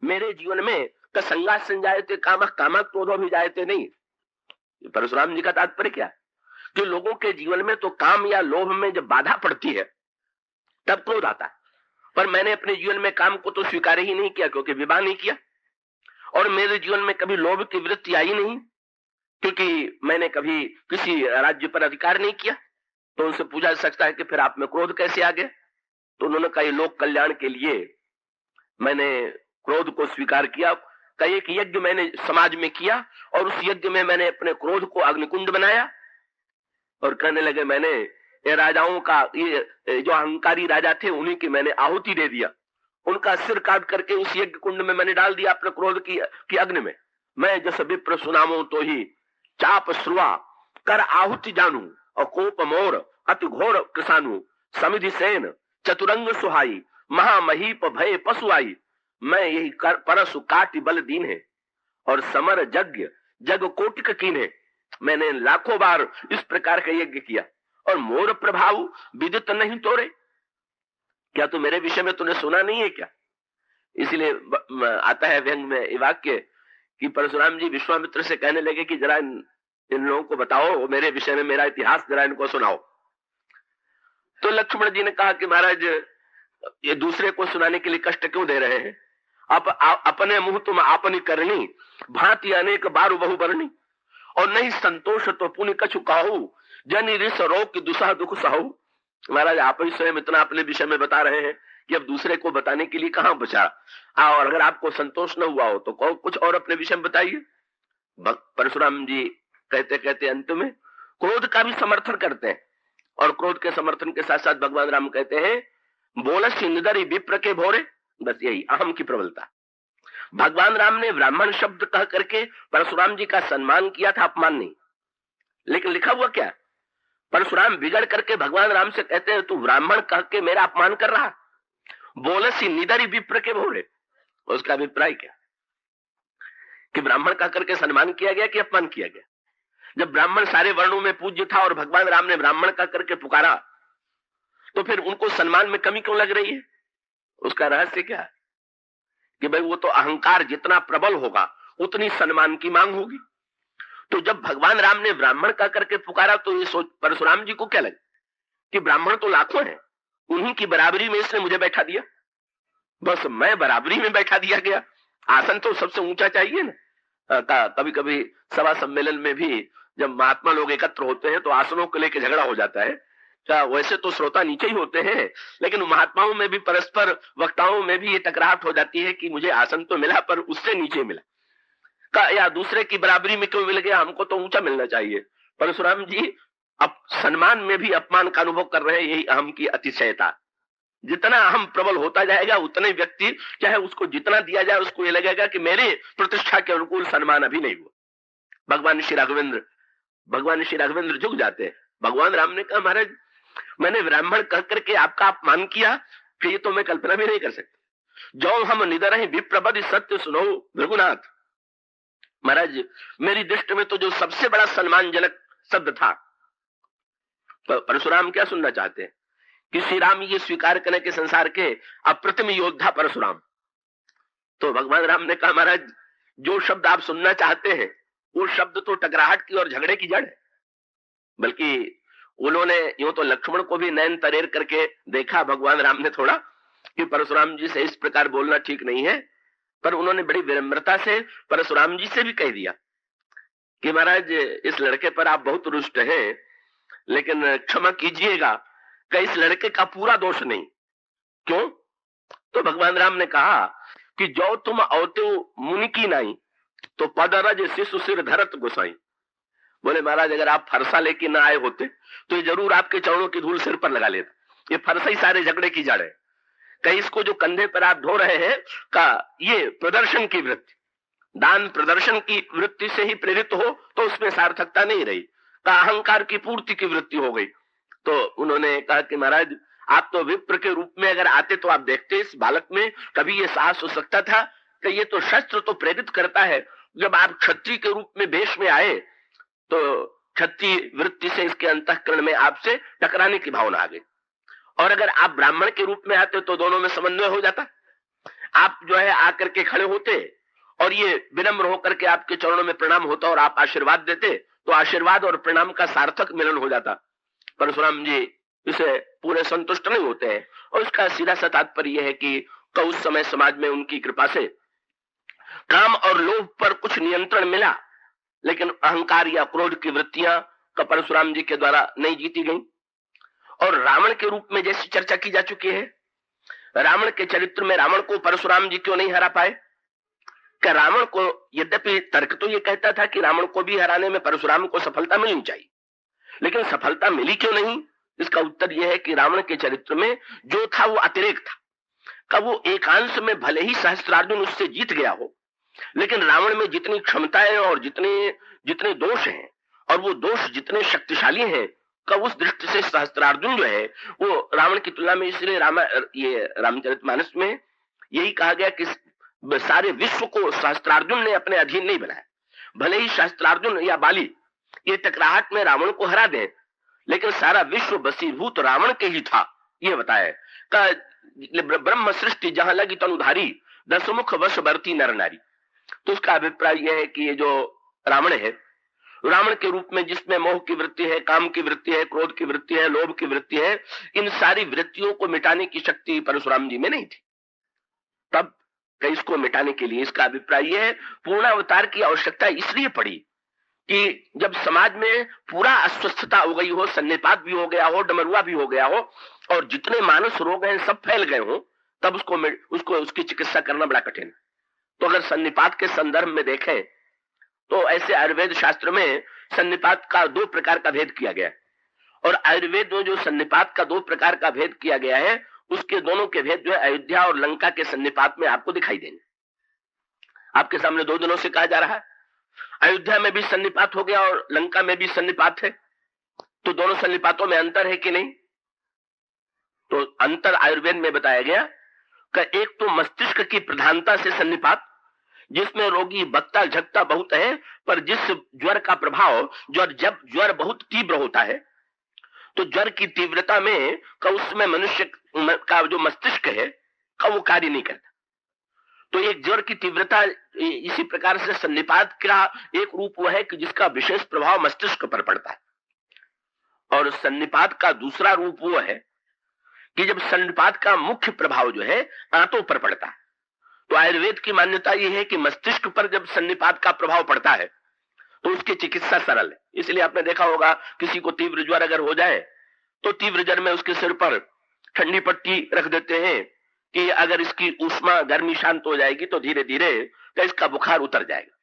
मेरे जीवन में संगा संजायते कामः कामः क्रोधो भी जायते नहीं। परशुराम जी का तात्पर्य क्या? कि लोगों के जीवन में तो काम या लोभ में जब बाधा पड़ती है तब क्रोध आता है, पर मैंने अपने जीवन में काम को तो स्वीकार ही नहीं किया क्योंकि विवाह नहीं किया, और मेरे जीवन में कभी लोभ की वृत्ति आई नहीं क्योंकि मैंने कभी किसी राज्य पर अधिकार नहीं किया। तो उनसे पूछा जा सकता है कि फिर आप में क्रोध कैसे आ गया? तो उन्होंने कहा लोक कल्याण के लिए मैंने क्रोध को स्वीकार किया। कई एक यज्ञ मैंने समाज में किया और उस यज्ञ में मैंने अपने क्रोध को अग्निकुंड बनाया, और कहने लगे मैंने ये राजाओं का, ये जो अहंकारी राजा थे उन्हीं की मैंने आहुति दे दिया, उनका सिर काट करके उस यज्ञ कुंड में मैंने डाल दिया अपने क्रोध की अग्नि में। मैं जैसे विप्र सुनामो तो ही चाप श्रुआ कर आहुति जानू, और कोप मोर अति घोर किसानू, समिधि सेन चतुरंग सुहाई, महामहीप भय पशु आई, मैं यही परसु काटि बल दीन है, और समर यज्ञ जग कोटिक कीन है। मैंने लाखों बार इस प्रकार का यज्ञ किया, और मोर प्रभाव विदित नहीं तोरे। क्या तू मेरे विषय में तूने सुना नहीं है क्या? इसलिए आता है व्यंग में ये वाक्य कि परशुराम जी विश्वामित्र से कहने लगे कि जरा इन लोगों को बताओ मेरे विषय में, मेरा इतिहास जरा इनको सुनाओ। तो लक्ष्मण जी ने कहा कि महाराज ये दूसरे को सुनाने के लिए कष्ट क्यों दे रहे हैं? अपने मुंह तुम आपनी करनी, भांति अनेक बारु बहु बरनी, और नहीं संतोष तो पुण्य कछु काहू, जन रिस रोग की दुसह दुख सहू। महाराज आप ही स्वयं इतना अपने विषय में बता रहे हैं कि अब दूसरे को बताने के लिए कहां बचा। और अगर आपको संतोष न हुआ हो तो कुछ और अपने विषय में बताइए। परशुराम जी कहते कहते अंत में क्रोध का भी समर्थन करते हैं, और क्रोध के समर्थन के साथ साथ भगवान राम कहते हैं बोलस निदरी विप्र के भोरे। बस यही अहम की प्रबलता। भगवान राम ने ब्राह्मण शब्द कह करके परशुराम जी का सम्मान किया था, अपमान नहीं। लेकिन लिखा हुआ क्या? परशुराम बिगड़ करके भगवान राम से कहते हैं तू ब्राह्मण कह के मेरा अपमान कर रहा। बोलसी निदरी विप्र के भोरे, उसका अभिप्राय क्या? कि ब्राह्मण कह करके सम्मान किया गया कि अपमान किया गया? जब ब्राह्मण सारे वर्णों में पूज्य था और भगवान राम ने ब्राह्मण कह करके पुकारा, तो फिर उनको सम्मान में कमी क्यों लग रही है? उसका रहस्य क्या है? कि भाई वो तो अहंकार जितना प्रबल होगा उतनी सम्मान की मांग होगी। तो जब भगवान राम ने ब्राह्मण कह करके पुकारा तो ये सोच परशुराम जी को क्या लगा कि ब्राह्मण तो लाखों हैं, उन्हीं की बराबरी में इसने मुझे बैठा दिया, बस मैं बराबरी में बैठा दिया गया। आसन तो सबसे ऊंचा चाहिए ना। कभी कभी सभा सम्मेलन में भी जब महात्मा लोग एकत्र होते हैं तो आसनों को लेकर झगड़ा हो जाता है। वैसे तो श्रोता नीचे ही होते हैं, लेकिन महात्माओं में भी परस्पर वक्ताओं में भी ये टकराहट हो जाती है कि मुझे आसन तो मिला पर उससे नीचे मिला, या दूसरे की बराबरी में क्यों मिल गया, हमको तो ऊंचा मिलना चाहिए। परशुराम जी अब सम्मान में भी अपमान का अनुभव कर रहे हैं। यही अहम की अतिशयता। जितना अहम प्रबल होता जाएगा उतने व्यक्ति चाहे उसको जितना दिया जाए उसको ये लगेगा कि मेरे प्रतिष्ठा के अनुकूल सम्मान अभी नहीं हुआ। भगवान श्री राघवेंद्र झुक जाते हैं। भगवान राम ने कहा महाराज मैंने ब्राह्मण कह करके आपका अपमान किया कि ये तो मैं कल्पना भी नहीं कर सकती। जो हम निदर ही विप्रबद सत्य सुनो भृगुनाथ। महाराज मेरी दृष्टि में तो जो सबसे बड़ा सम्मानजनक शब्द था, परशुराम क्या सुनना चाहते हैं कि श्री राम ये स्वीकार करें कि संसार के अप्रतिम योद्धा परशुराम। तो भगवान राम ने कहा महाराज जो शब्द आप सुनना चाहते हैं वो शब्द तो टकराहट की और झगड़े की जड़ है। बल्कि उन्होंने यूं तो लक्ष्मण को भी नयन तरेर करके देखा भगवान राम ने थोड़ा कि परशुराम जी से इस प्रकार बोलना ठीक नहीं है, पर उन्होंने बड़ी विनम्रता से परशुराम जी से भी कह दिया कि महाराज इस लड़के पर आप बहुत रुष्ट हैं, लेकिन क्षमा कीजिएगा कि इस लड़के का पूरा दोष नहीं। क्यों? तो भगवान राम ने कहा कि जो तुम औते मुनि की नहीं तो पदरज शिशु सिर धरत गोसाई। बोले महाराज अगर आप फरसा लेके ना आए होते तो ये जरूर आपके चरणों की धूल सिर पर लगा लेते। ये फरसा ही सारे झगड़े की जड़ है। कहीं इसको जो कंधे पर आप ढो रहे हैं का ये प्रदर्शन की वृत्ति, दान प्रदर्शन की वृत्ति से ही प्रेरित हो तो उसमें सार्थकता नहीं रही, का अहंकार की पूर्ति की वृत्ति हो गई। तो उन्होंने कहा कि महाराज आप तो विप्र के रूप में अगर आते तो आप देखते इस बालक में कभी ये साहस हो सकता था कि ये तो शस्त्र तो प्रेरित करता है। जब आप क्षत्रिय के रूप में वेश में आए तो क्षत्रिय वृत्ति से इसके अंतःकरण में आपसे टकराने की भावना आ गई, और अगर आप ब्राह्मण के रूप में आते तो दोनों में समन्वय हो जाता। आप जो है आकर के खड़े होते और ये विनम्र होकर के आपके चरणों में प्रणाम होता और आप आशीर्वाद देते, तो आशीर्वाद और प्रणाम का सार्थक मिलन हो जाता। परशुराम जी इसे पूरे संतुष्ट नहीं होते हैं और उसका सीधा सा तात्पर्य यह है कि उस समय समाज में उनकी कृपा से काम और लोभ पर कुछ नियंत्रण मिला, लेकिन अहंकार या क्रोध की वृत्तियां का परशुराम जी के द्वारा नहीं जीती गई। और रावण के रूप में जैसी चर्चा की जा चुकी है, रावण के चरित्र में रावण को परशुराम जी क्यों नहीं हरा पाए? क्या रावण को, यद्यपि तर्क तो ये कहता था कि रावण को भी हराने में परशुराम को सफलता मिलनी चाहिए, लेकिन सफलता मिली क्यों नहीं? इसका उत्तर यह है कि रावण के चरित्र में जो था वो अतिरेक था। का वो एकांश में भले ही सहस्त्रार्जुन उससे जीत गया हो, लेकिन रावण में जितनी क्षमताएं और जितने दोष हैं और वो दोष जितने शक्तिशाली हैं, का उस दृष्टि से सहस्त्रार्जुन जो है वो रावण की तुलना में, इसलिए ये रामचरितमानस में यही कहा गया कि सारे विश्व को सहस्त्रार्जुन ने अपने अधीन नहीं बनाया। भले ही सहस्त्रार्जुन या बाली ये टकराहट में रावण को हरा दे, लेकिन सारा विश्व बसीभूत रावण के ही था, ये बताया का ब्रह्म सृष्टि जहां लगी तनुधारी, दसमुख वश बरती नर नारी। तो उसका अभिप्राय यह है कि ये जो रावण है, रावण के रूप में जिसमें मोह की वृत्ति है, काम की वृत्ति है, क्रोध की वृत्ति है, लोभ की वृत्ति है, इन सारी वृत्तियों को मिटाने की शक्ति परशुराम जी में नहीं थी। तब इसको मिटाने के लिए इसका अभिप्राय यह है, पूर्णावतार की आवश्यकता इसलिए पड़ी कि जब समाज में पूरा अस्वस्थता हो गई हो, सन्निपात भी हो गया हो, डमरुआ भी हो गया हो और जितने मानस रोग हैं सब फैल गए हो, तब उसकी चिकित्सा करना बड़ा कठिन। तो अगर सन्निपात के संदर्भ में देखें तो ऐसे आयुर्वेद शास्त्र में सन्निपात का 2 प्रकार का भेद किया गया है, और आयुर्वेद में जो सन्निपात का 2 प्रकार का भेद किया गया है, उसके दोनों के भेद जो है अयोध्या और लंका के सन्निपात में आपको दिखाई देंगे। आपके सामने 2 दिनों से कहा जा रहा है अयोध्या में भी सन्निपात हो गया और लंका में भी सन्निपात है, तो दोनों सन्निपातों में अंतर है कि नहीं? तो अंतर आयुर्वेद में बताया गया कि एक तो मस्तिष्क की प्रधानता से सन्निपात, जिसमें रोगी बकता झकता बहुत है, पर जिस ज्वर का प्रभाव, जब ज्वर बहुत तीव्र होता है तो ज्वर की तीव्रता में का उसमें मनुष्य का जो मस्तिष्क है का वो कार्य नहीं करता। तो एक ज्वर की तीव्रता, इसी प्रकार से सन्निपात का एक वो है कि जिसका विशेष प्रभाव मस्तिष्क पर पड़ता है, और सन्निपात का दूसरा रूप वो है कि जब सन्निपात का मुख्य प्रभाव जो है आंतों पर पड़ता है। तो आयुर्वेद की मान्यता यह है कि मस्तिष्क पर जब सन्निपात का प्रभाव पड़ता है तो उसकी चिकित्सा सरल है। इसलिए आपने देखा होगा किसी को तीव्र ज्वर अगर हो जाए तो तीव्र ज्वर में उसके सिर पर ठंडी पट्टी रख देते हैं कि अगर इसकी ऊष्मा गर्मी शांत हो जाएगी तो धीरे धीरे तो इसका बुखार उतर जाएगा।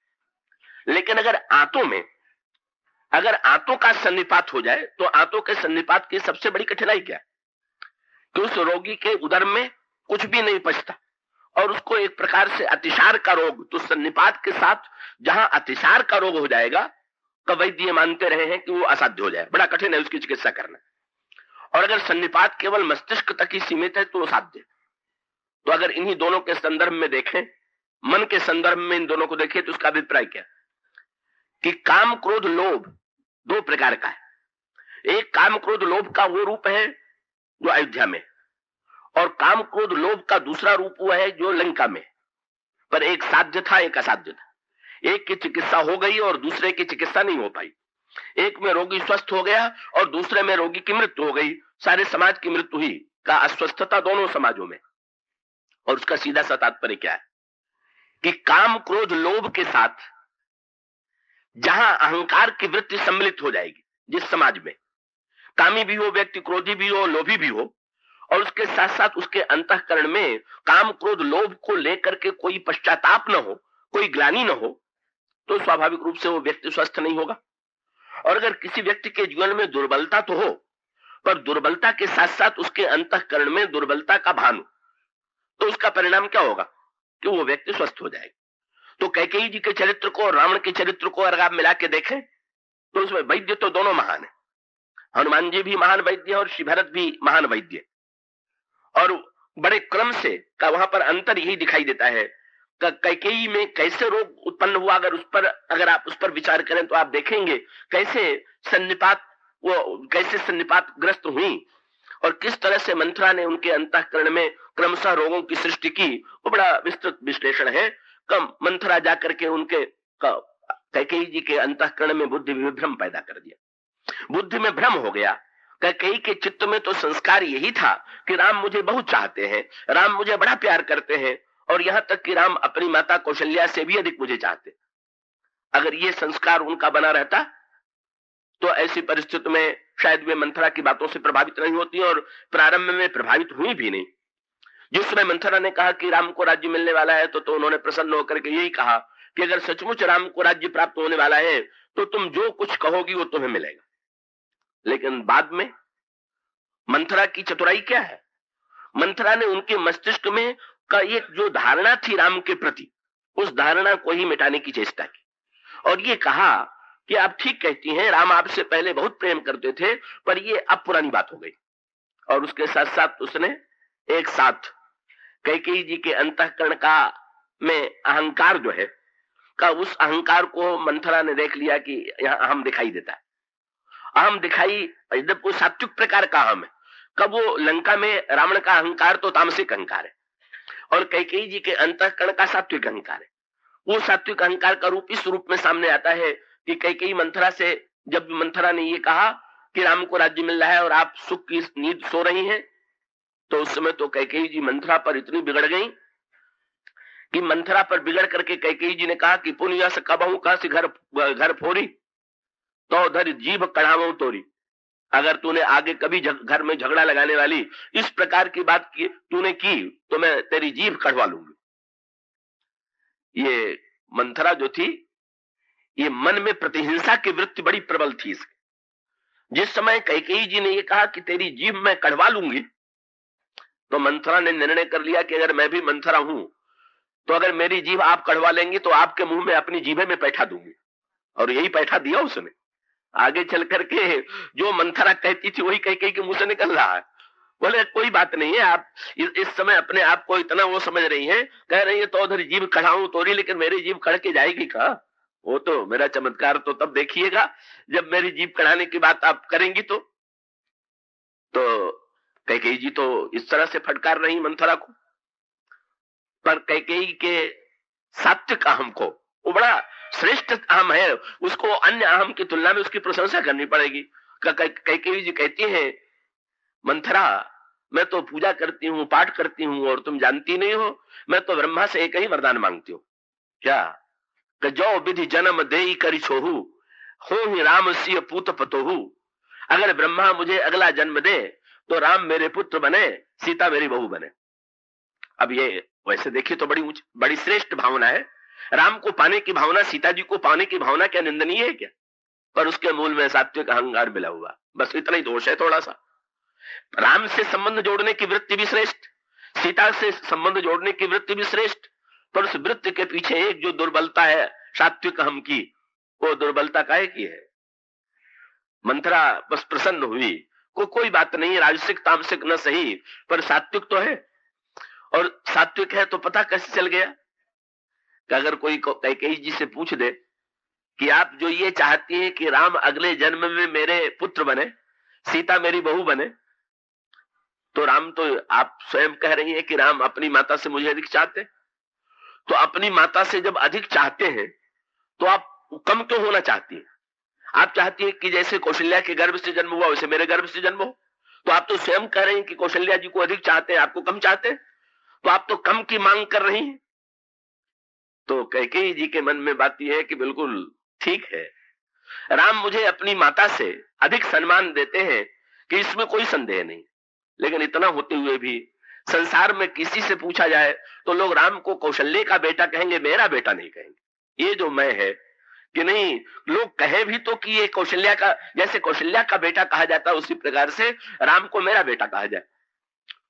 लेकिन अगर आंतों का सन्निपात हो जाए तो आंतों के सन्निपात की सबसे बड़ी कठिनाई क्या है कि उस रोगी के उदर में कुछ भी नहीं पचता और उसको एक प्रकार से अतिसार का रोग, तो सन्निपात के साथ जहां अतिसार का रोग हो जाएगा तो वैद्य मानते रहे हैं कि वो असाध्य हो जाए, बड़ा कठिन है उसकी चिकित्सा करना। और अगर सन्निपात केवल मस्तिष्क तक ही सीमित है तो वो साध्य। तो अगर इन्हीं दोनों के संदर्भ में देखें, मन के संदर्भ में इन दोनों को देखें, तो उसका अभिप्राय क्या कि काम क्रोध लोभ 2 प्रकार का है। एक काम क्रोध लोभ का वो रूप है जो अयोध्या में, और काम क्रोध लोभ का दूसरा रूप वो है जो लंका में। पर एक साध्य था, एक असाध्य था। एक की चिकित्सा हो गई और दूसरे की चिकित्सा नहीं हो पाई। एक में रोगी स्वस्थ हो गया और दूसरे में रोगी की मृत्यु हो गई। सारे समाज की मृत्यु हुई का अस्वस्थता दोनों समाजों में। और उसका सीधा सा तात्पर्य क्या है कि काम क्रोध लोभ के साथ जहां अहंकार की वृत्ति सम्मिलित हो जाएगी, जिस समाज में कामी भी हो व्यक्ति, क्रोधी भी हो, लोभी भी हो, और उसके साथ साथ उसके अंतःकरण में काम क्रोध लोभ को लेकर के कोई पश्चाताप न हो, कोई ग्लानि न हो, तो स्वाभाविक रूप से वो व्यक्ति स्वस्थ नहीं होगा। और अगर किसी व्यक्ति के जीवन में दुर्बलता तो हो, पर दुर्बलता के साथ साथ उसके अंतःकरण में दुर्बलता का भान हो, तो उसका परिणाम क्या होगा कि वो व्यक्ति स्वस्थ हो जाएगा। तो कैकेयी जी के चरित्र को और रावण के चरित्र को अगर आप मिला के देखें तो उसमें वैद्य तो दोनों महान है। हनुमान जी भी महान वैद्य और श्री भरत भी महान वैद्य, और बड़े क्रम से का वहां पर अंतर यही दिखाई देता है। कैकेयी में कैसे रोग उत्पन्न हुआ, अगर आप उस पर विचार करें तो आप देखेंगे कैसे सन्निपात ग्रस्त हुई और किस तरह से मंथरा ने उनके अंतःकरण में क्रमशः रोगों की सृष्टि की, वो बड़ा विस्तृत विश्लेषण है। कम मंथरा जाकर के उनके कैकेयी जी के अंतःकरण में बुद्धि विभ्रम पैदा कर दिया। बुद्धि में भ्रम हो गया। कैकेयी के चित्त में तो संस्कार यही था कि राम मुझे बहुत चाहते हैं, राम मुझे बड़ा प्यार करते हैं, और यहां तक कि राम अपनी माता कौशल्या से भी अधिक मुझे चाहते। अगर ये संस्कार उनका बना रहता तो ऐसी परिस्थिति में शायद वे मंथरा की बातों से प्रभावित नहीं होती, और प्रारंभ में प्रभावित हुई भी नहीं। जिस समय मंथरा ने कहा कि राम को राज्य मिलने वाला है, तो उन्होंने प्रसन्न होकर के यही कहा कि अगर सचमुच राम को राज्य प्राप्त होने वाला है तो तुम जो कुछ कहोगी वो तुम्हें मिलेगा। लेकिन बाद में मंथरा की चतुराई क्या है, मंथरा ने उनके मस्तिष्क में का एक जो धारणा थी राम के प्रति, उस धारणा को ही मिटाने की चेष्टा की, और ये कहा कि आप ठीक कहती हैं, राम आपसे पहले बहुत प्रेम करते थे, पर ये अब पुरानी बात हो गई। और उसके साथ साथ उसने एक साथ कैकेयी जी के अंतःकरण का में अहंकार जो है का, उस अहंकार को मंथरा ने देख लिया कि यहाँ अहम दिखाई देता है। अहम दिखाई जब कोई सात्विक प्रकार का अहम है, कब वो लंका में रावण का अहंकार तो तामसिक अहंकार है, और कैकेयी जी के अंतःकरण का सात्विक अहंकार है। वो सात्विक अहंकार का रूप इस रूप में सामने आता है कि कैकेयी मंथरा से, जब मंथरा ने ये कहा कि राम को राज्य मिल रहा है और आप सुख की नींद सो रही हैं, तो उस समय तो कैकेयी जी मंथरा पर इतनी बिगड़ गई कि मंथरा पर बिगड़ करके कैकेयी जी ने कहा कि पुनिया से कबहू कहा से घर फोरी तो धर जीभ कढ़ावू तोरी। अगर तूने आगे कभी घर में झगड़ा लगाने वाली इस प्रकार की बात की तूने की तो मैं तेरी जीभ कढ़वा लूंगी। ये मंथरा जो थी, ये मन में प्रतिहिंसा की वृत्ति बड़ी प्रबल थी इसकी। जिस समय कैकेयी जी ने ये कहा कि तेरी जीभ मैं कढ़वा लूंगी, तो मंथरा ने निर्णय कर लिया कि अगर मैं भी मंथरा हूं तो अगर मेरी जीभ आप कढ़वा लेंगी तो आपके मुंह में अपनी जीभे में पैठा दूंगी। और यही पैठा दिया उसने। आगे चल करके जो मंथरा कहती थी वही कैकेयी के मुंह से निकल रहा है। बोले कोई बात नहीं है, आप इस समय अपने आप को इतना वो समझ रही हैं, कह रही है तो उधर जीभ कढ़ाऊं तोरी, लेकिन मेरी जीभ कढ़ के जाएगी कहा? वो तो मेरा चमत्कार तो तब देखिएगा जब मेरी जीभ कढ़ाने की बात आप करेंगी। तो कैकेयी जी तो इस तरह से फटकार रही मंथरा को, पर कैकेयी के सात्विक अहम को, वो बड़ा श्रेष्ठ अहम है, उसको अन्य अहम की तुलना में उसकी प्रशंसा करनी पड़ेगी। कैकेयी जी कहती है, मंथरा मैं तो पूजा करती हूँ, पाठ करती हूँ, और तुम जानती नहीं हो मैं तो ब्रह्मा से एक ही वरदान मांगती हूँ। क्या? जो विधि जन्म देई करी छोहू हो ही राम सिय पूत पतोहू। अगर ब्रह्मा मुझे अगला जन्म दे तो राम मेरे पुत्र बने, सीता मेरी बहू बने। अब ये वैसे देखिए तो बड़ी श्रेष्ठ भावना है। राम को पाने की भावना, सीता जी को पाने की भावना क्या निंदनीय है क्या? पर उसके मूल में सात्विक अहंकार मिला हुआ, बस इतना ही दोष है थोड़ा सा। राम से संबंध जोड़ने की वृत्ति भी श्रेष्ठ, सीता से संबंध जोड़ने की वृत्ति भी श्रेष्ठ, पर उस वृत्ति के पीछे एक जो दुर्बलता है सात्विक अहम की, वो दुर्बलता काहे की है? मंथरा बस प्रसन्न हुई, कोई बात नहीं, राजसिक तामसिक न सही पर सात्विक तो है। और सात्विक है तो पता कैसे चल गया कि अगर कोई कैकेयी जी से पूछ दे कि आप जो ये चाहती हैं कि राम अगले जन्म में मेरे पुत्र बने, सीता मेरी बहू बने, तो राम तो आप स्वयं कह रही हैं कि राम अपनी माता से मुझे अधिक चाहते, तो अपनी माता से जब अधिक चाहते हैं तो आप कम क्यों होना चाहती हैं? आप चाहती हैं कि जैसे कौशल्या के गर्भ से जन्म हुआ वैसे मेरे गर्भ से जन्म हो, तो आप तो स्वयं कह रहे हैं कि कौशल्या जी को अधिक चाहते हैं, आपको कम चाहते हैं, तो आप तो कम की मांग कर रही हैं। तो कैकेयी जी के मन में बात यह है कि बिल्कुल ठीक है, राम मुझे अपनी माता से अधिक सम्मान देते हैं कि इसमें कोई संदेह नहीं, लेकिन इतना होते हुए भी संसार में किसी से पूछा जाए तो लोग राम को कौशल्य का बेटा कहेंगे, मेरा बेटा नहीं कहेंगे। ये जो मैं है कि नहीं, लोग कहे भी तो कि ये कौशल्या का, जैसे कौशल्या का बेटा कहा जाता है उसी प्रकार से राम को मेरा बेटा कहा जाए।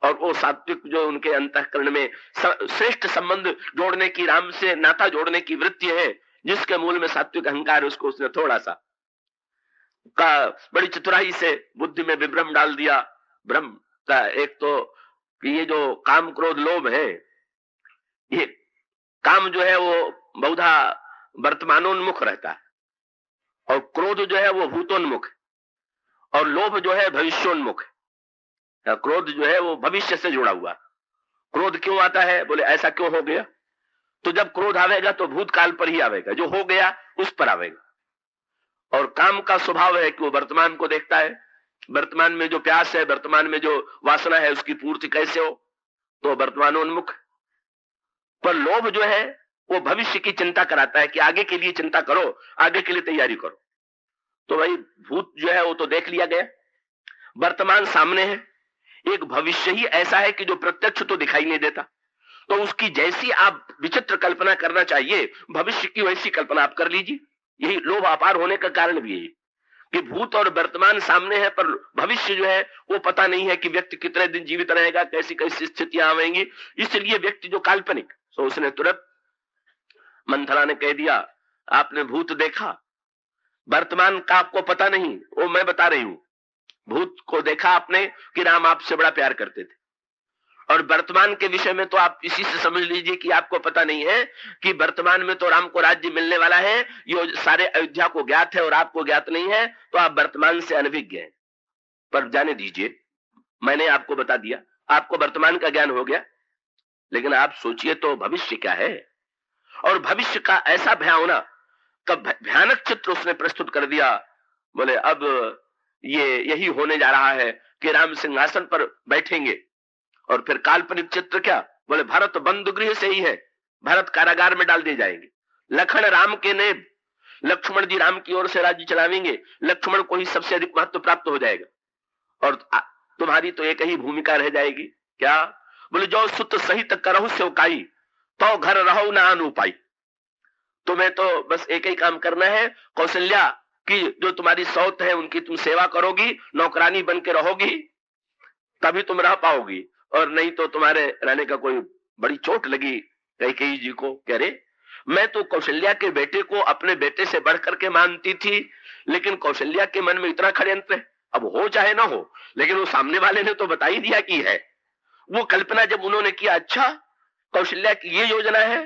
और वो सात्विक जो उनके अंतःकरण में श्रेष्ठ संबंध जोड़ने की, राम से नाता जोड़ने की वृत्ति है, जिसके मूल में सात्विक अहंकार, उसको उसने थोड़ा सा का बड़ी चतुराई से बुद्धि में विभ्रम डाल दिया। भ्रम का एक तो कि ये जो काम क्रोध लोभ है, ये काम जो है वो बहुधा वर्तमानोन्मुख रहता है, और क्रोध जो है वो भूतोन्मुख, और लोभ जो है भविष्योन्मुख है। क्रोध जो है वो भविष्य से जुड़ा हुआ, क्रोध क्यों आता है? बोले ऐसा क्यों हो गया? तो जब क्रोध आवेगा तो भूतकाल पर ही आवेगा, जो हो गया उस पर आवेगा। और काम का स्वभाव है कि वो वर्तमान को देखता है, वर्तमान में जो प्यास है, वर्तमान में जो वासना है, उसकी पूर्ति कैसे हो, तो वर्तमानोन्मुख। पर लोभ जो है वो भविष्य की चिंता कराता है कि आगे के लिए चिंता करो, आगे के लिए तैयारी करो। तो भाई भूत जो है वो तो देख लिया गया, वर्तमान सामने है, एक भविष्य ही ऐसा है कि जो प्रत्यक्ष तो दिखाई नहीं देता, तो उसकी जैसी आप विचित्र कल्पना करना चाहिए, भविष्य की वैसी कल्पना आप कर लीजिए। यही लोभ अपार होने का कारण भी यही कि भूत और वर्तमान सामने है, पर भविष्य जो है वो पता नहीं है कि व्यक्ति कितने दिन जीवित रहेगा, कैसी कैसी स्थितियां आवेंगी। इसलिए व्यक्ति जो काल्पनिक, तो उसने तुरंत मंथरा ने कह दिया आपने भूत देखा, वर्तमान का आपको पता नहीं, वो मैं बता रही हूं। भूत को देखा आपने कि राम आपसे बड़ा प्यार करते थे, और वर्तमान के विषय में तो आप इसी से समझ लीजिए कि आपको पता नहीं है कि वर्तमान में तो राम को राज्य मिलने वाला है, ये सारे अयोध्या को ज्ञात है और आपको ज्ञात नहीं है, तो आप वर्तमान से अनभिज्ञ हैं। पर जाने दीजिए, मैंने आपको बता दिया, आपको वर्तमान का ज्ञान हो गया, लेकिन आप सोचिए तो भविष्य क्या है। और भविष्य का ऐसा भयावना का भयानक चित्र उसने प्रस्तुत कर दिया। बोले अब ये यही होने जा रहा है कि राम सिंहासन पर बैठेंगे, और फिर काल्पनिक चित्र क्या? बोले भरत बंद गृह से ही है, भरत कारागार में डाल दिए जाएंगे, लखन राम के नेब, लक्ष्मण जी राम की ओर से राज्य चलावेंगे, लक्ष्मण को ही सबसे अधिक महत्व प्राप्त हो जाएगा, और तुम्हारी तो एक ही भूमिका रह जाएगी। क्या? बोले जो सुत सहित करहु सेवकाई, तो घर रहो ना अनुपाई। तुम्हें तो बस एक ही काम करना है, कौशल्या की जो तुम्हारी सौत है उनकी तुम सेवा करोगी, नौकरानी बन के रहोगी, तभी तुम रह पाओगी, और नहीं तो तुम्हारे रहने का कोई बड़ी चोट लगी। कैकेयी जी को कह रहे मैं तो कौशल्या के बेटे को अपने बेटे से बढ़ करके मानती थी, लेकिन कौशल्या के मन में इतना षड्यंत्र है, अब हो चाहे ना हो, लेकिन वो सामने वाले ने तो बता ही दिया कि है। वो कल्पना जब उन्होंने किया, अच्छा कौशल्या की ये योजना है,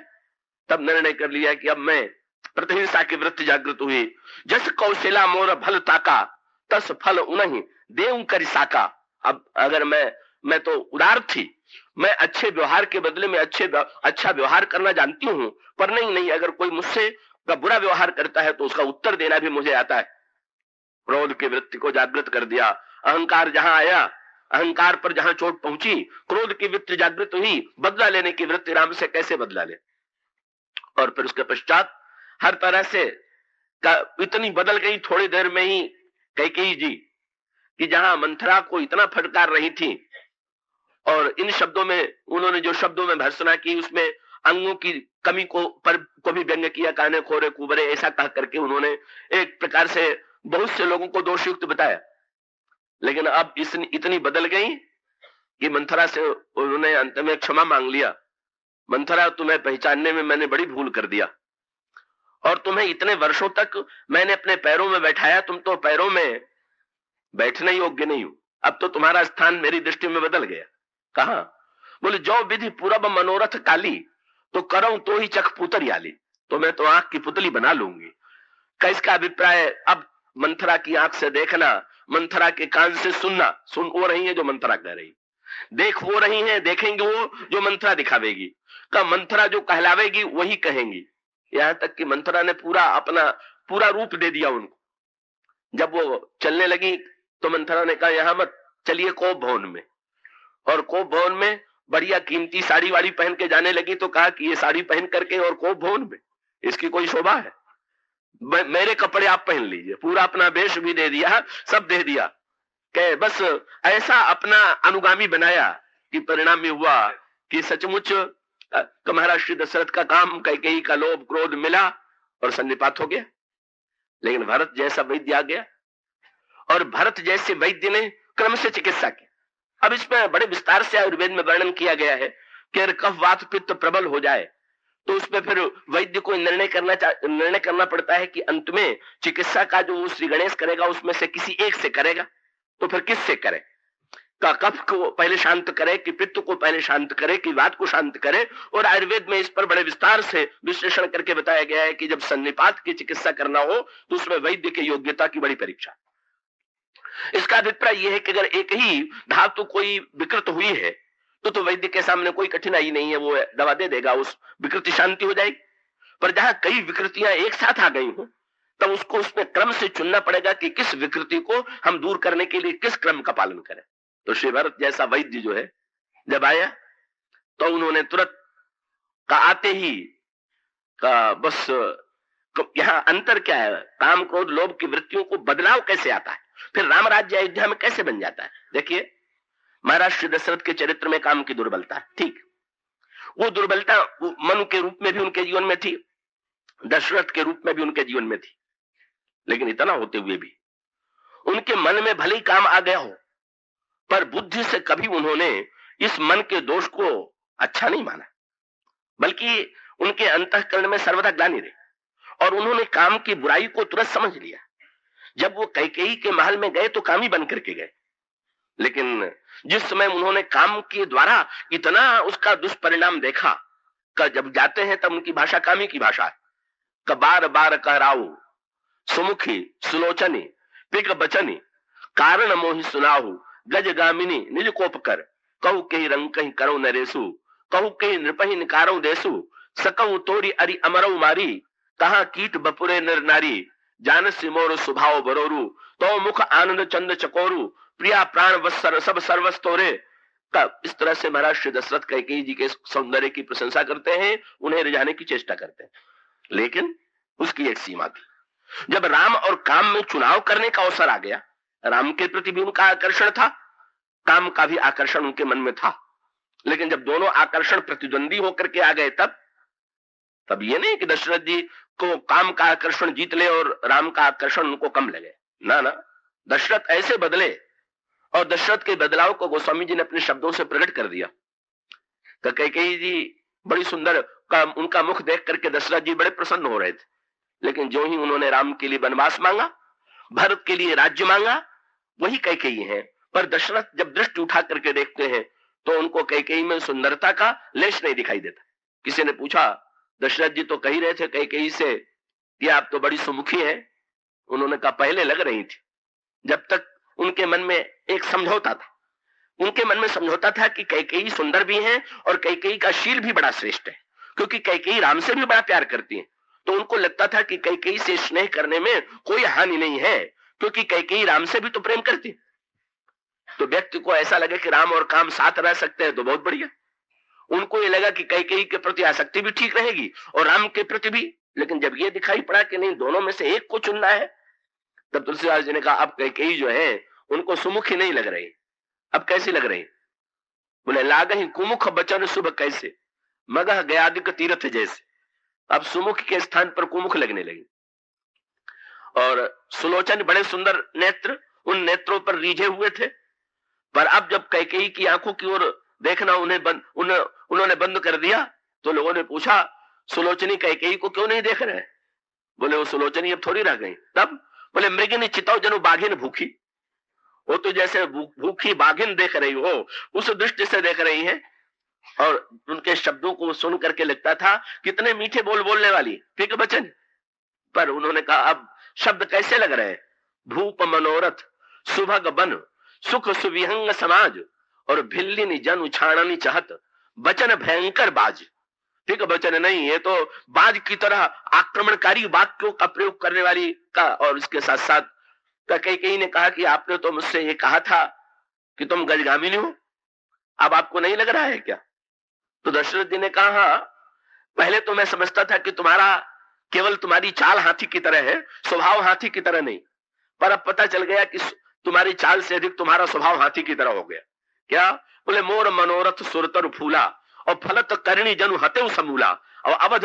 तब निर्णय कर लिया कि अब मैं प्रतिहिंसा की वृत्ति जागृत हुई। जस कौशला मोर भल ताका, तस फल उन्हीं देव करि साका। अब अगर मैं तो उदार थी, मैं अच्छे व्यवहार के बदले में अच्छा व्यवहार करना जानती हूँ, पर नहीं, अगर कोई मुझसे का बुरा व्यवहार करता है तो उसका उत्तर देना भी मुझे आता है। क्रोध की वृत्ति को जागृत कर दिया। अहंकार जहां आया, अहंकार पर जहां चोट पहुंची, क्रोध की वृत्ति जागृत हुई, बदला लेने की वृत्ति, राम से कैसे बदला ले। और फिर उसके पश्चात हर तरह से इतनी बदल गई थोड़ी देर में ही कैकेयी जी कि जहां मंथरा को इतना फटकार रही थी, और इन शब्दों में उन्होंने जो शब्दों में भर्त्सना की, उसमें अंगों की कमी को भी व्यंग किया, काने खोरे कुबरे ऐसा कह करके उन्होंने एक प्रकार से बहुत से लोगों को दोषयुक्त बताया। लेकिन अब इतनी बदल गई कि मंथरा से उन्होंने अंत में क्षमा मांग लिया। मंथरा, तुम्हें पहचानने में मैंने बड़ी भूल कर दिया, और तुम्हें इतने वर्षों तक मैंने अपने पैरों में बैठाया, तुम तो पैरों में बैठने योग्य नहीं हो, अब तो तुम्हारा स्थान मेरी दृष्टि में बदल गया। कहा? बोले जो विधि पूरब मनोरथ काली, तो करऊं तो ही चख पुतर याली, तो मैं तो आंख की पुतली बना लूंगी। का इसका अभिप्राय, अब मंथरा की आंख से देखना, मंथरा के कान से सुनना, सुन वो रही है जो मंथरा कह रही, देख वो रही है, देखेंगे वो जो मंथरा दिखावेगी, का मंथरा जो कहलावेगी वही कहेंगी। यहां तक कि मंथरा ने अपना पूरा रूप दे दिया उनको। जब वो चलने लगी तो मंथरा ने कहा यहां मत चलिए कोप भवन में, और कोप भवन में बढ़िया कीमती साड़ी वाड़ी पहन के जाने लगी, तो कहा कि ये साड़ी पहन करके और कोप भवन में, इसकी कोई शोभा है? मेरे कपड़े आप पहन लीजिए, पूरा अपना वेश भी दे दिया, सब दे दिया, कि बस ऐसा अपना अनुगामी बनाया कि परिणाम में हुआ कि सचमुच महाराज श्री दशरथ का काम कैकेयी का लोभ क्रोध मिला और सन्निपात हो गया। लेकिन भरत जैसा वैद्य आ गया, और भरत जैसे वैद्य ने क्रम से चिकित्सा की। अब इसमें बड़े विस्तार से आयुर्वेद में वर्णन किया गया है कि अगर कफ वात पित्त प्रबल हो जाए तो उसमें फिर वैद्य को निर्णय करना पड़ता है कि अंत में चिकित्सा का जो श्री गणेश करेगा उसमें से किसी एक से करेगा, तो फिर किस से करे? का कफ को पहले शांत करे कि पित्त को पहले शांत करे कि वात को शांत करे। और आयुर्वेद में इस पर बड़े विस्तार से विश्लेषण करके बताया गया है कि जब सन्निपात की चिकित्सा करना हो तो उसमें वैद्य की योग्यता की बड़ी परीक्षा। इसका अभिप्राय यह है कि अगर एक ही धातु कोई विकृत हुई है तो वैद्य के सामने कोई कठिनाई नहीं है, वो दवा दे देगा, उस विकृति शांति हो जाएगी। पर जहां कई विकृतियां एक साथ आ गई हो, तब उसको उसमें क्रम से चुनना पड़ेगा कि किस विकृति को हम दूर करने के लिए किस क्रम का पालन करें। तो श्री भरत जैसा वैद्य जो है जब आया, तो उन्होंने तुरंत का आते ही का बस यहाँ अंतर क्या है, काम क्रोध लोभ की वृत्तियों को बदलाव कैसे आता है, फिर राम राज्य अयोध्या में कैसे बन जाता है। देखिए, महाराज श्री दशरथ के चरित्र में काम की दुर्बलता है, ठीक, वो दुर्बलता मनु के रूप में भी उनके जीवन में थी, दशरथ के रूप में भी उनके जीवन में थी, लेकिन इतना होते हुए भी उनके मन में भले ही काम आ गया हो, पर बुद्धि से कभी उन्होंने इस मन के दोष को अच्छा नहीं माना, बल्कि उनके अंतःकरण में सर्वदा ग्लानि रही और उन्होंने काम की बुराई को तुरंत समझ लिया। जब वो कैकेयी के महल में गए तो कामी बन करके गए, लेकिन जिस समय उन्होंने काम के द्वारा इतना उसका दुष्परिणाम देखा, जब जाते हैं तब उनकी भाषा कामी की भाषा है। बार बार कहराऊ सुमुखी सुलोचनी पिक बचनी कारण मोहि सुनाहु गज गामिनी निज कोप कर कहु कही रंग कहीं करो नरेसु कहु कही नृपहि निकारो देसु सकऊ तोरी अरि अमरऊ मारी कहा कीट बपुरे नर नारी जानसी मोर सुभाव बरोरु तो मुख आनंद चंद चकोरु प्रिया प्राण वत्सर सब सर्वस तोरे। इस तरह से महाराज श्री दशरथ कैकेयी जी के सौंदर्य की प्रशंसा करते हैं, उन्हें रिझाने की चेष्टा करते हैं, लेकिन उसकी एक सीमा थी। जब राम और काम में चुनाव करने का अवसर आ गया, राम के प्रति भी उनका आकर्षण था, काम का भी आकर्षण उनके मन में था, लेकिन जब दोनों आकर्षण प्रतिद्वंदी होकर के आ गए, तब ये नहीं कि दशरथ जी को काम का आकर्षण जीत ले और राम का आकर्षण उनको कम लगे, ना ना, दशरथ ऐसे बदले और दशरथ के बदलाव को गोस्वामी जी ने अपने शब्दों से प्रकट कर दिया। कैकेयी जी बड़ी सुंदर, उनका मुख देख करके दशरथ जी बड़े प्रसन्न हो रहे थे, लेकिन जो ही उन्होंने राम के लिए वनवास मांगा, भरत के लिए राज्य मांगा, वही कैकेयी है। पर दशरथ जब दृष्टि उठा करके देखते हैं तो उनको कैकेयी में सुंदरता का लेश नहीं दिखाई देता। किसी ने पूछा, दशरथ जी तो कह रहे थे कैकेयी से कि आप तो बड़ी सुमुखी है, उन्होंने कहा पहले लग रही थी, जब तक उनके मन में एक समझौता था, उनके मन में समझौता था कि कैकेयी सुंदर भी हैं और कैकेयी का शील भी बड़ा श्रेष्ठ है, क्योंकि कैकेयी राम से भी बड़ा प्यार करती है, तो उनको लगता था कि कैकेयी से स्नेह करने में कोई हानि नहीं है, क्योंकि कैकेयी राम से भी तो प्रेम करती है। तो व्यक्ति को ऐसा लगे कि राम और काम साथ रह सकते हैं तो बहुत बढ़िया, उनको ये लगा कि कैकेयी के प्रति आसक्ति भी ठीक रहेगी और राम के प्रति भी। लेकिन जब ये दिखाई पड़ा कि नहीं, दोनों में से एक को चुनना है, तब तुलसीदास जी ने कहा अब कैकेयी जो है उनको सुमुखी नहीं लग रही, अब कैसी लग रही? बोले लागहि कुमुख बचन शुभ कैसे मगह गयादिक तीर्थ जैसे। अब सुमुख के स्थान पर कुमुख लगने लगी और सुलोचन बड़े सुंदर नेत्र, उन नेत्रों पर रीझे हुए थे, पर अब जब कैकेयी की आंखों की ओर देखना उन्होंने बंद कर दिया, तो लोगों ने पूछा सुलोचनी कैकेयी को क्यों नहीं देख रहे? बोले वो सुलोचनी अब थोड़ी रह गई। तब बोले मृगिनी चिताओ जनु बाघिन भूखी, वो तो जैसे भूखी बाघिन देख रही हो उस दृष्टि से देख रही है। और उनके शब्दों को सुन करके लगता था कितने मीठे बोलने वाली ठीक वचन, पर उन्होंने कहा अब शब्द कैसे लग रहे हैं? भूप मनोरथ सुभग बन सुख सुविहंग समाज और भिल्लिनी जन उछाणनी चाहत वचन भयंकर बाज। ठीक वचन नहीं, ये तो बाज की तरह आक्रमणकारी वाक्यों का प्रयोग करने वाली का। और इसके साथ साथ कैकेयी ने कहा कि आपने तो मुझसे ये कहा था कि तुम गजगामिनी हो, अब आपको नहीं लग रहा है क्या? तो दशरथ जी ने कहा हाँ, पहले तो मैं समझता था कि केवल तुम्हारी चाल हाथी की तरह है, स्वभाव हाथी की तरह नहीं, पर अब पता चल गया कि तुम्हारी चाल से अधिक तुम्हारा स्वभाव हाथी की तरह हो गया। क्या? बोले मोर मनोरथ सुरतर फूला और फलत करणी जनु हते समूला और अवध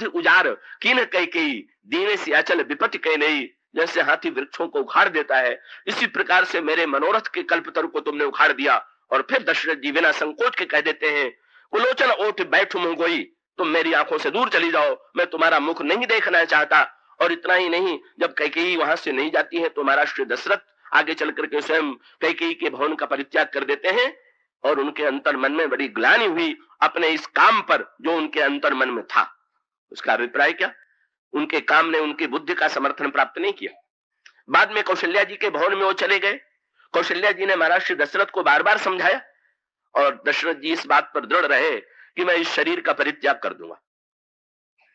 उजार कीन कैकेयी दीने से अचल विपत्ति कह नहीं। जैसे हाथी वृक्षों को उखाड़ देता है, इसी प्रकार से मेरे मनोरथ के कल्पतरु को तुमने उखाड़ दिया। और फिर दशरथ जी बिना संकोच के कह देते हैं कुलोचन ओठ बैठू मुंह गोई, तुम मेरी आंखों से दूर चली जाओ, मैं तुम्हारा मुख नहीं देखना चाहता। और इतना ही नहीं, जब कैकेयी वहां से नहीं जाती है तो महाराज श्री दशरथ आगे चल करके स्वयं कैकेयी के भवन का परित्याग कर देते हैं और उनके अंतर मन में बड़ी ग्लानि हुई अपने इस काम पर जो उनके अंतर मन में था। उसका अभिप्राय क्या? उनके काम ने उनकी बुद्धि का समर्थन प्राप्त नहीं किया। बाद में कौशल्या जी के भवन में वो चले गए। कौशल्या जी ने महाराज श्री दशरथ को बार बार समझाया और दशरथ जी इस बात पर दृढ़ रहे कि मैं इस शरीर का परित्याग कर दूंगा।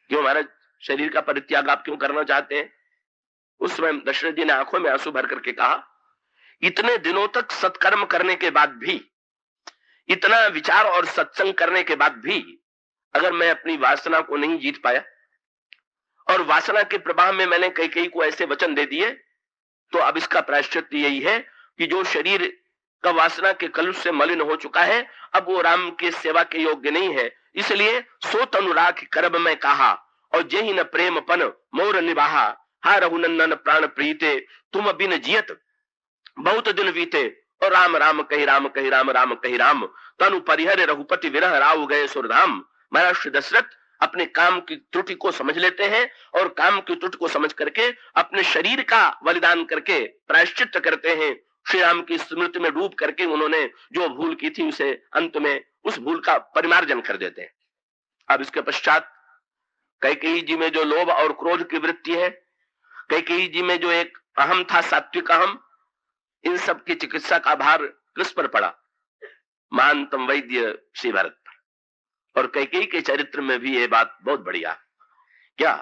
क्यों महाराज, शरीर का परित्याग आप क्यों करना चाहते हैं? उस समय दशरथ जी ने आंखों में आंसू भर करके कहा, इतने दिनों तक सत्कर्म करने के बाद भी, इतना विचार और सत्संग करने के बाद भी अगर मैं अपनी वासना को नहीं जीत पाया और वासना के प्रवाह में मैंने कई को ऐसे वचन दे दिए, तो अब इसका प्रायश्चित यही है कि जो शरीर का वासना के कलुष से मलिन हो चुका है, अब वो राम के सेवा के योग्य नहीं है। इसलिए सो तनुराग करब में कहा और जेहि न प्रेमपन मोर निभाहा, हा रघुनंदन प्राण प्रीते तुम बिन जियत बहुत दिन बीते, और राम राम कही राम कही राम राम कही राम, तनु परिहर रघुपति विरह राव गए सुरधाम। महाराज श्री दशरथ अपने काम की त्रुटि को समझ लेते हैं और काम की त्रुटि को समझ करके अपने शरीर का बलिदान करके प्रायश्चित करते हैं। श्री राम की स्मृति में डूब करके उन्होंने जो भूल की थी उसे अंत में उस भूल का परिमार्जन कर देते हैं। अब इसके पश्चात कैकेयी जी में जो लोभ और क्रोध की वृत्ति है, कैकेयी जी में जो एक अहम था, सात्विक अहम, इन सब की चिकित्सा का भार किस पर पड़ा? महानतम वैद्य श्री भरत पर। और कैकेयी के चरित्र में भी ये बात बहुत बढ़िया। क्या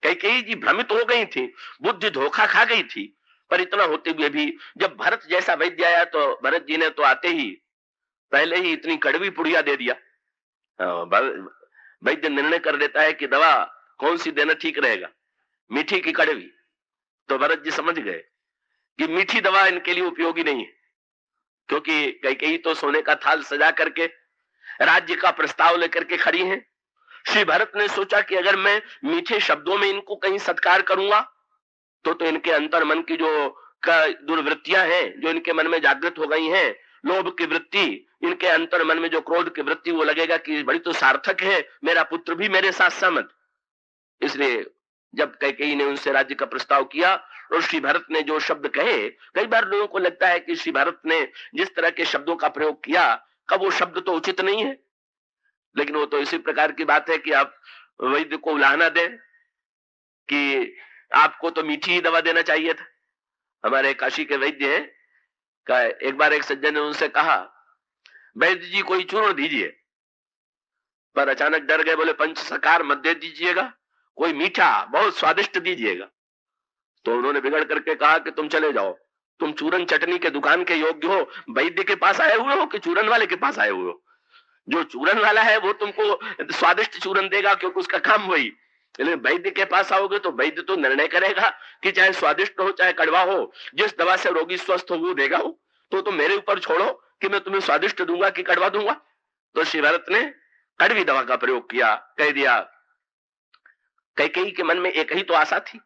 कैकेयी जी भ्रमित हो गई थी, बुद्धि धोखा खा गई थी, पर इतना होते हुए भी जब भरत जैसा वैद्य आया तो भरत जी ने तो आते ही पहले ही इतनी कड़वी पुड़िया दे दिया। वैद्य निर्णय कर देता है कि दवा कौन सी देना ठीक रहेगा, मीठी की कड़वी। तो भरत जी समझ गए कि मीठी दवा इनके लिए उपयोगी नहीं है, क्योंकि कैकेयी तो सोने का थाल सजा करके राज्य का प्रस्ताव लेकर के खड़ी है। श्री भरत ने सोचा कि अगर मैं मीठे शब्दों में इनको कहीं सत्कार करूंगा तो इनके अंतर मन की जो दुर्वृत्तियां हैं, जो इनके मन में जागृत हो गई हैं, लोभ की वृत्ति, इनके अंतर मन में जो क्रोध की वृत्ति, वो लगेगा कि बड़ी तो सार्थक है, मेरा पुत्र भी मेरे साथ सहमत। इसलिए जब कैकेयी ने उनसे राज्य का प्रस्ताव किया और श्री भरत ने जो शब्द कहे, कई बार लोगों को लगता है कि श्री भरत ने जिस तरह के शब्दों का प्रयोग किया कब वो शब्द तो उचित नहीं है, लेकिन वो तो इसी प्रकार की बात है कि आप वैद्य को उलाहना दें कि आपको तो मीठी ही दवा देना चाहिए था। हमारे काशी के वैद्य हैं का एक बार एक सज्जन ने उनसे कहा, वैद्य जी कोई चूर्ण दीजिए, पर अचानक डर गए, बोले पंच सकार मत दे दीजिएगा, कोई मीठा बहुत स्वादिष्ट दीजिएगा। तो उन्होंने बिगड़ करके कहा कि तुम चले जाओ, तुम चूरन चटनी के दुकान के योग्य हो, वैद्य के पास आए हुए हो कि चूरन वाले के पास आए हुए हो? जो चूरन वाला है वो तुमको स्वादिष्ट चूरन देगा क्योंकि उसका काम वही। लेकिन वैद्य के पास आओगे तो वैद्य तो निर्णय करेगा कि चाहे स्वादिष्ट हो चाहे कड़वा हो, जिस दवा से रोगी स्वस्थ हो वो देगा वो। तो तुम मेरे ऊपर छोड़ो कि मैं तुम्हें स्वादिष्ट दूंगा कि कड़वा दूंगा। तो श्री भरत ने कड़वी दवा का प्रयोग किया, कह दिया। कैकेयी के मन में एक ही तो आशा थी